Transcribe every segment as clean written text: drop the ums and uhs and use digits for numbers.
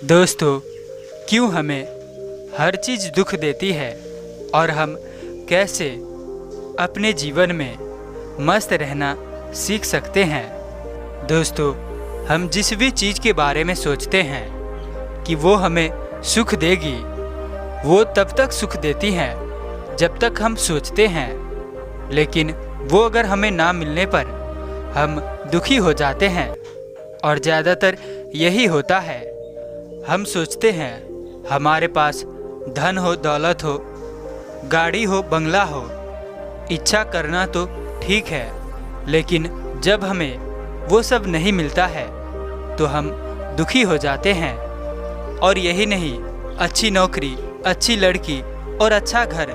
दोस्तों, क्यों हमें हर चीज़ दुख देती है और हम कैसे अपने जीवन में मस्त रहना सीख सकते हैं। दोस्तों, हम जिस भी चीज़ के बारे में सोचते हैं कि वो हमें सुख देगी, वो तब तक सुख देती है जब तक हम सोचते हैं, लेकिन वो अगर हमें ना मिलने पर हम दुखी हो जाते हैं। और ज़्यादातर यही होता है, हम सोचते हैं हमारे पास धन हो, दौलत हो, गाड़ी हो, बंगला हो, इच्छा करना तो ठीक है, लेकिन जब हमें वो सब नहीं मिलता है तो हम दुखी हो जाते हैं। और यही नहीं, अच्छी नौकरी, अच्छी लड़की और अच्छा घर,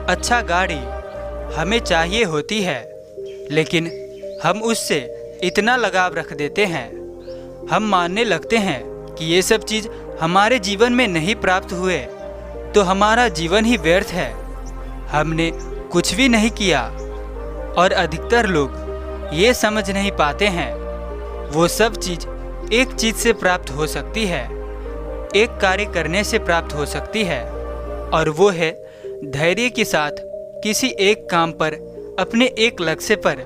अच्छा गाड़ी हमें चाहिए होती है, लेकिन हम उससे इतना लगाव रख देते हैं, हम मानने लगते हैं कि ये सब चीज़ हमारे जीवन में नहीं प्राप्त हुए तो हमारा जीवन ही व्यर्थ है, हमने कुछ भी नहीं किया। और अधिकतर लोग ये समझ नहीं पाते हैं, वो सब चीज़ एक चीज़ से प्राप्त हो सकती है, एक कार्य करने से प्राप्त हो सकती है, और वो है धैर्य के साथ किसी एक काम पर, अपने एक लक्ष्य पर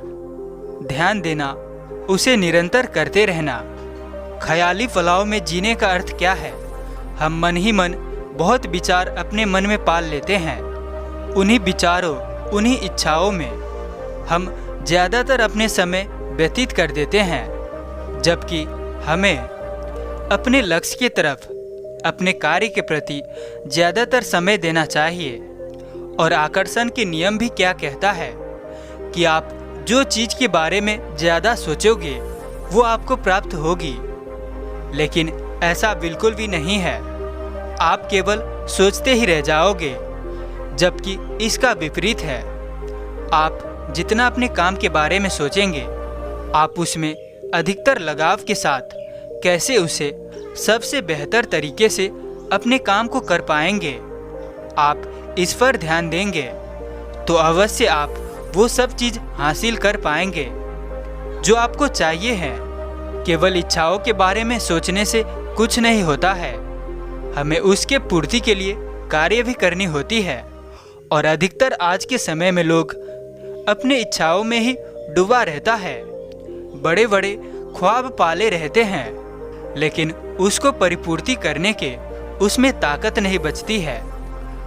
ध्यान देना, उसे निरंतर करते रहना। ख्याली फलाव में जीने का अर्थ क्या है? हम मन ही मन बहुत विचार अपने मन में पाल लेते हैं। उन्हीं विचारों, उन्हीं इच्छाओं में हम ज़्यादातर अपने समय व्यतीत कर देते हैं, जबकि हमें अपने लक्ष्य की तरफ, अपने कार्य के प्रति ज़्यादातर समय देना चाहिए। और आकर्षण के नियम भी क्या कहता है कि आप जो चीज़ के बारे में ज़्यादा सोचोगे वो आपको प्राप्त होगी, लेकिन ऐसा बिल्कुल भी नहीं है। आप केवल सोचते ही रह जाओगे, जबकि इसका विपरीत है। आप जितना अपने काम के बारे में सोचेंगे, आप उसमें अधिकतर लगाव के साथ कैसे उसे सबसे बेहतर तरीके से अपने काम को कर पाएंगे, आप इस पर ध्यान देंगे तो अवश्य आप वो सब चीज़ हासिल कर पाएंगे जो आपको चाहिए है। केवल इच्छाओं के बारे में सोचने से कुछ नहीं होता है, हमें उसके पूर्ति के लिए कार्य भी करनी होती है। और अधिकतर आज के समय में लोग अपने इच्छाओं में ही डूबा रहता है, बड़े बड़े ख्वाब पाले रहते हैं, लेकिन उसको परिपूर्ति करने के उसमें ताकत नहीं बचती है।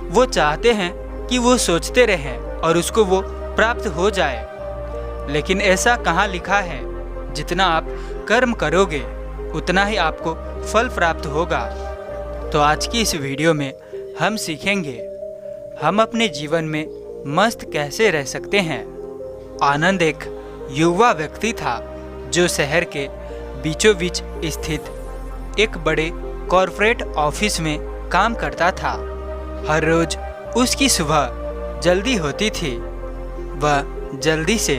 वो चाहते हैं कि वो सोचते रहें और उसको वो प्राप्त हो जाए, लेकिन ऐसा कहाँ लिखा है? जितना आप कर्म करोगे उतना ही आपको फल प्राप्त होगा। तो आज की इस वीडियो में हम सीखेंगे हम अपने जीवन में मस्त कैसे रह सकते हैं। आनंद एक युवा व्यक्ति था जो शहर के बीचों बीच स्थित एक बड़े कॉरपोरेट ऑफिस में काम करता था। हर रोज उसकी सुबह जल्दी होती थी, वह जल्दी से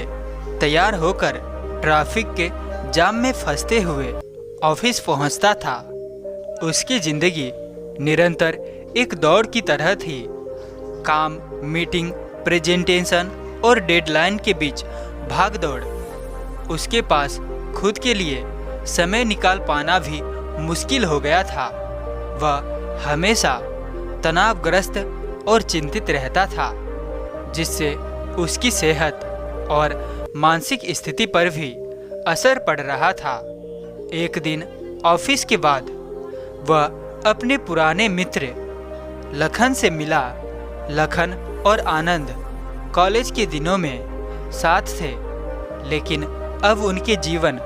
तैयार होकर ट्रैफिक के जाम में फंसते हुए ऑफिस पहुंचता था। उसकी जिंदगी निरंतर एक दौड़ की तरह थी, काम, मीटिंग, प्रेजेंटेशन और डेडलाइन के बीच भाग दौड़। उसके पास खुद के लिए समय निकाल पाना भी मुश्किल हो गया था। वह हमेशा तनावग्रस्त और चिंतित रहता था, जिससे उसकी सेहत और मानसिक स्थिति पर भी असर पड़ रहा था। एक दिन ऑफिस के बाद वह अपने पुराने मित्र लखन से मिला। लखन और आनंद कॉलेज के दिनों में साथ थे, लेकिन अब उनके जीवन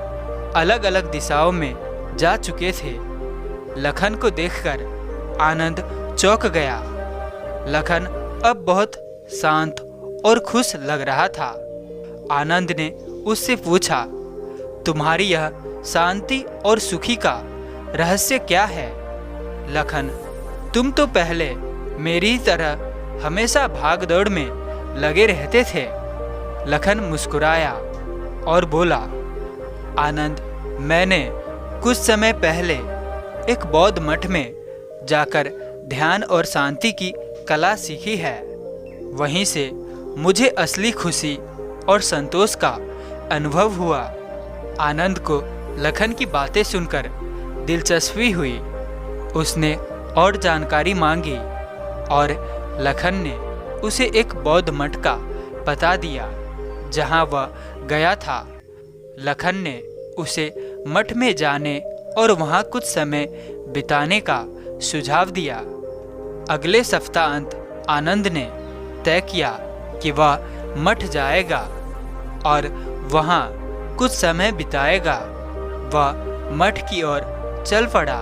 अलग अलग दिशाओं में जा चुके थे। लखन को देखकर आनंद चौंक गया। लखन अब बहुत शांत और खुश लग रहा था। आनंद ने उससे पूछा, तुम्हारी यह शांति और सुखी का रहस्य क्या है? लखन, तुम तो पहले मेरी तरह हमेशा भाग दौड़ में लगे रहते थे। लखन मुस्कुराया और बोला, आनंद, मैंने कुछ समय पहले एक बौद्ध मठ में जाकर ध्यान और शांति की कला सीखी है। वहीं से मुझे असली खुशी और संतोष का अनुभव हुआ। आनंद को लखन की बातें सुनकर दिलचस्पी हुई उसने और जानकारी मांगी और लखन ने उसे एक बौद्ध मठ का पता दिया जहां वह गया था। लखन ने उसे मठ में जाने और वहां कुछ समय बिताने का सुझाव दिया। अगले सप्ताहांत आनंद ने तय किया कि वह मठ जाएगा और वहां कुछ समय बिताएगा। वह मठ की ओर चल पड़ा,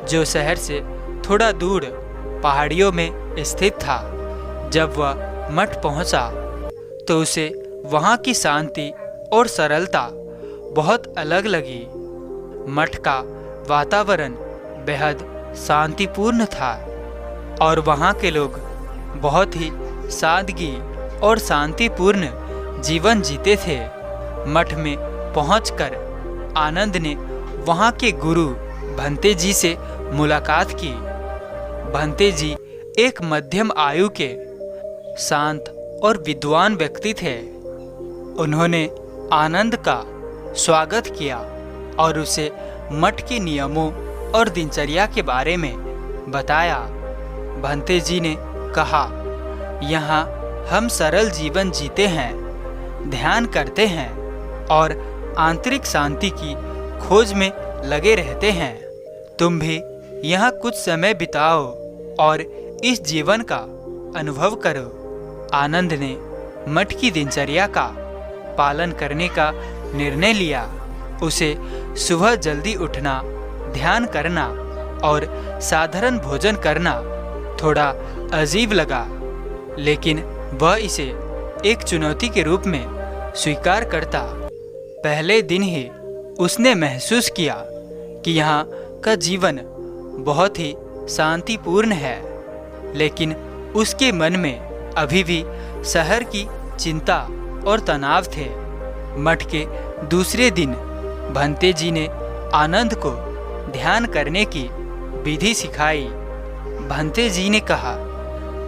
जो शहर से थोड़ा दूर पहाड़ियों में स्थित था। जब वह मठ पहुंचा तो उसे वहां की शांति और सरलता बहुत अलग लगी। मठ का वातावरण बेहद शांतिपूर्ण था और वहां के लोग बहुत ही सादगी और शांतिपूर्ण जीवन जीते थे। मठ में पहुंचकर आनंद ने वहां के गुरु भंते जी से मुलाकात की। भंते जी एक मध्यम आयु के शांत और विद्वान व्यक्ति थे। उन्होंने आनंद का स्वागत किया और उसे मठ के नियमों और दिनचर्या के बारे में बताया। भंते जी ने कहा, यहाँ हम सरल जीवन जीते हैं, ध्यान करते हैं और आंतरिक शांति की खोज में लगे रहते हैं। तुम भी यहाँ कुछ समय बिताओ और इस जीवन का अनुभव करो। आनंद ने मठ की दिनचर्या का पालन करने का निर्णय लिया। उसे सुबह जल्दी उठना, ध्यान करना और साधारण भोजन करना थोड़ा अजीब लगा, लेकिन वह इसे एक चुनौती के रूप में स्वीकार करता। पहले दिन ही उसने महसूस किया कि यहाँ का जीवन बहुत ही शांतिपूर्ण है, लेकिन उसके मन में अभी भी शहर की चिंता और तनाव थे। मठ के दूसरे दिन भंते जी ने आनंद को ध्यान करने की विधि सिखाई। भंते जी ने कहा,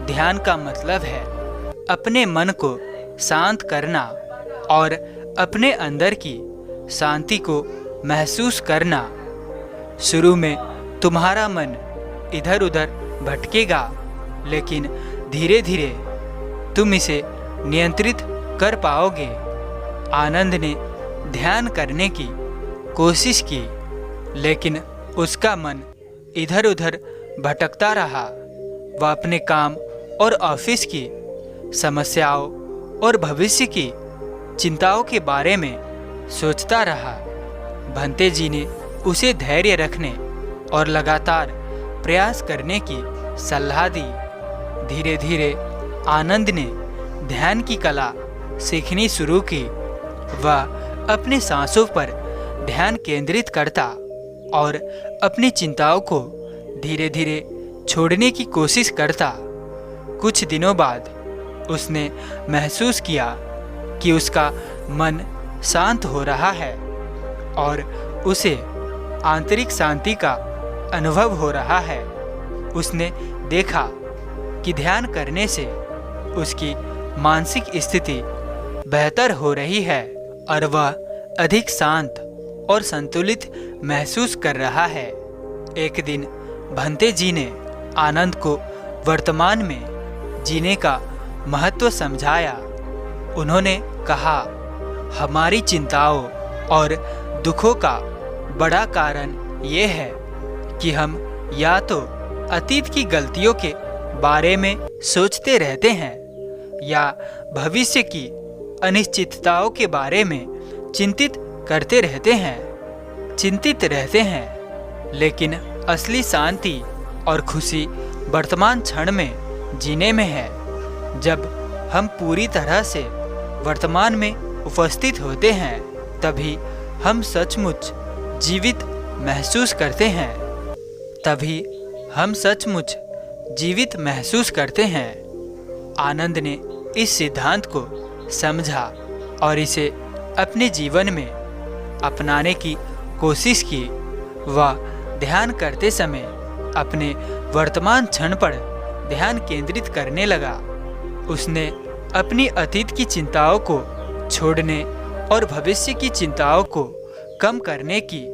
ध्यान का मतलब है अपने मन को शांत करना और अपने अंदर की शांति को महसूस करना। शुरू में तुम्हारा मन इधर उधर भटकेगा, लेकिन धीरे धीरे तुम इसे नियंत्रित कर पाओगे। आनंद ने ध्यान करने की कोशिश की, लेकिन उसका मन इधर उधर भटकता रहा। वह अपने काम और ऑफिस की समस्याओं और भविष्य की चिंताओं के बारे में सोचता रहा। भंते जी ने उसे धैर्य रखने और लगातार प्रयास करने की सलाह दी। धीरे धीरे आनंद ने ध्यान की कला सीखनी शुरू की। वह अपने सांसों पर ध्यान केंद्रित करता और अपनी चिंताओं को धीरे धीरे छोड़ने की कोशिश करता। कुछ दिनों बाद उसने महसूस किया कि उसका मन शांत हो रहा है और उसे आंतरिक शांति का अनुभव हो रहा है। उसने देखा कि ध्यान करने से उसकी मानसिक स्थिति बेहतर हो रही है और वह अधिक शांत और संतुलित महसूस कर रहा है। एक दिन भंते जी ने आनंद को वर्तमान में जीने का महत्व समझाया। उन्होंने कहा, हमारी चिंताओं और दुखों का बड़ा कारण ये है कि हम या तो अतीत की गलतियों के बारे में सोचते रहते हैं या भविष्य की अनिश्चितताओं के बारे में चिंतित रहते हैं। लेकिन असली शांति और खुशी वर्तमान क्षण में जीने में है। जब हम पूरी तरह से वर्तमान में उपस्थित होते हैं, तभी हम सचमुच जीवित महसूस करते हैं। आनंद ने इस सिद्धांत को समझा और इसे अपने जीवन में अपनाने की कोशिश की। वह ध्यान करते समय अपने वर्तमान क्षण पर ध्यान केंद्रित करने लगा। उसने अपनी अतीत की चिंताओं को छोड़ने और भविष्य की चिंताओं को कम करने की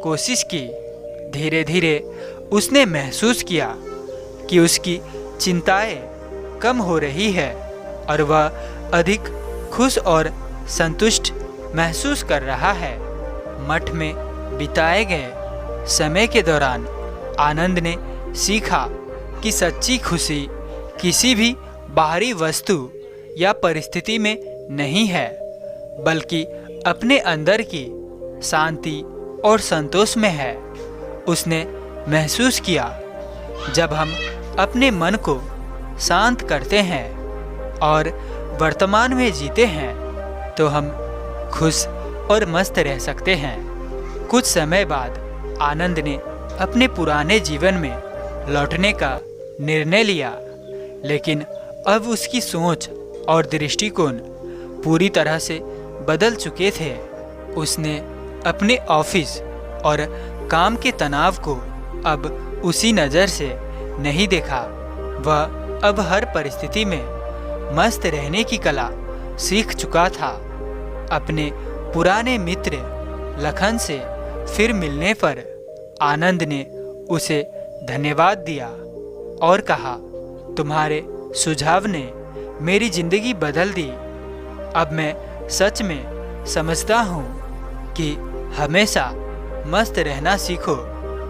कोशिश की। धीरे धीरे उसने महसूस किया कि उसकी चिंताएं कम हो रही है और वह अधिक खुश और संतुष्ट महसूस कर रहा है। मठ में बिताए गए समय के दौरान आनंद ने सीखा कि सच्ची खुशी किसी भी बाहरी वस्तु या परिस्थिति में नहीं है, बल्कि अपने अंदर की शांति और संतोष में है। उसने महसूस किया, जब हम अपने मन को शांत करते हैं और वर्तमान में जीते हैं तो हम खुश और मस्त रह सकते हैं। कुछ समय बाद आनंद ने अपने पुराने जीवन में लौटने का निर्णय लिया, लेकिन अब उसकी सोच और दृष्टिकोण पूरी तरह से बदल चुके थे। उसने अपने ऑफिस और काम के तनाव को अब उसी नज़र से नहीं देखा। वह अब हर परिस्थिति में मस्त रहने की कला सीख चुका था। अपने पुराने मित्र लखन से फिर मिलने पर आनंद ने उसे धन्यवाद दिया और कहा, तुम्हारे सुझाव ने मेरी जिंदगी बदल दी। अब मैं सच में समझता हूँ कि हमेशा मस्त रहना सीखो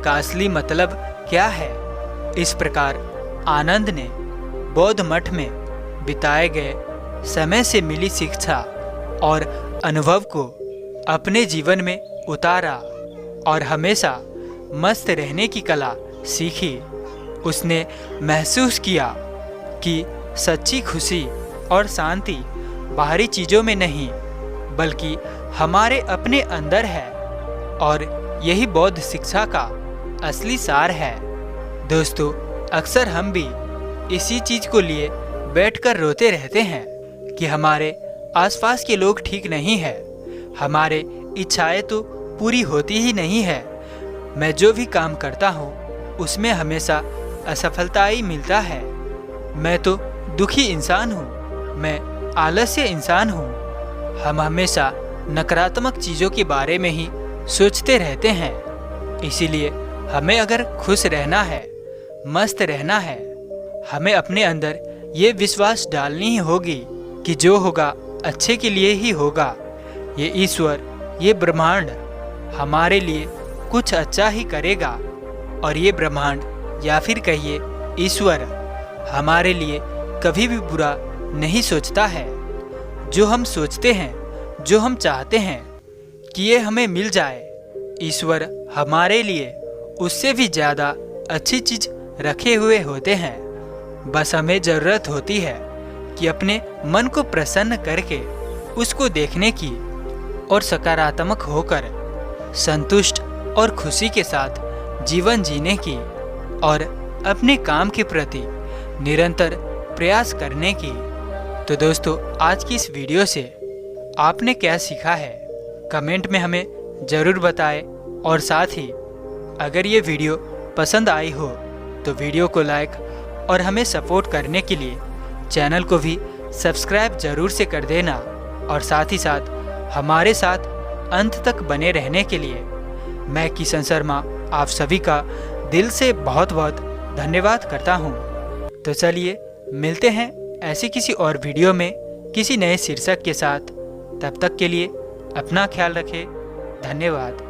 का असली मतलब क्या है। इस प्रकार आनंद ने बौद्ध मठ में बिताए गए समय से मिली शिक्षा और अनुभव को अपने जीवन में उतारा और हमेशा मस्त रहने की कला सीखी। उसने महसूस किया कि सच्ची खुशी और शांति बाहरी चीज़ों में नहीं, बल्कि हमारे अपने अंदर है, और यही बौद्ध शिक्षा का असली सार है। दोस्तों, अक्सर हम भी इसी चीज़ को लिए बैठकर रोते रहते हैं कि हमारे आसपास के लोग ठीक नहीं है, हमारे इच्छाएं तो पूरी होती ही नहीं है। मैं जो भी काम करता हूँ उसमें हमेशा असफलता ही मिलता है। मैं तो दुखी इंसान हूँ, मैं आलस्य इंसान हूँ। हम हमेशा नकारात्मक चीज़ों के बारे में ही सोचते रहते हैं। इसीलिए हमें अगर खुश रहना है, मस्त रहना है, हमें अपने अंदर ये विश्वास डालनी ही होगी कि जो होगा अच्छे के लिए ही होगा। ये ईश्वर, ये ब्रह्मांड हमारे लिए कुछ अच्छा ही करेगा, और ये ब्रह्मांड या फिर कहिए ईश्वर हमारे लिए कभी भी बुरा नहीं सोचता है। जो हम सोचते हैं, जो हम चाहते हैं कि ये हमें मिल जाए, ईश्वर हमारे लिए उससे भी ज़्यादा अच्छी चीज़ रखे हुए होते हैं। बस हमें ज़रूरत होती है कि अपने मन को प्रसन्न करके उसको देखने की और सकारात्मक होकर संतुष्ट और खुशी के साथ जीवन जीने की और अपने काम के प्रति निरंतर प्रयास करने की। तो दोस्तों, आज की इस वीडियो से आपने क्या सीखा है, कमेंट में हमें ज़रूर बताएं। और साथ ही अगर ये वीडियो पसंद आई हो तो वीडियो को लाइक और हमें सपोर्ट करने के लिए चैनल को भी सब्सक्राइब ज़रूर से कर देना। और साथ ही साथ हमारे साथ अंत तक बने रहने के लिए मैं किशन शर्मा आप सभी का दिल से बहुत बहुत धन्यवाद करता हूँ। तो चलिए मिलते हैं ऐसी किसी और वीडियो में किसी नए शीर्षक के साथ। तब तक के लिए अपना ख्याल रखें। धन्यवाद।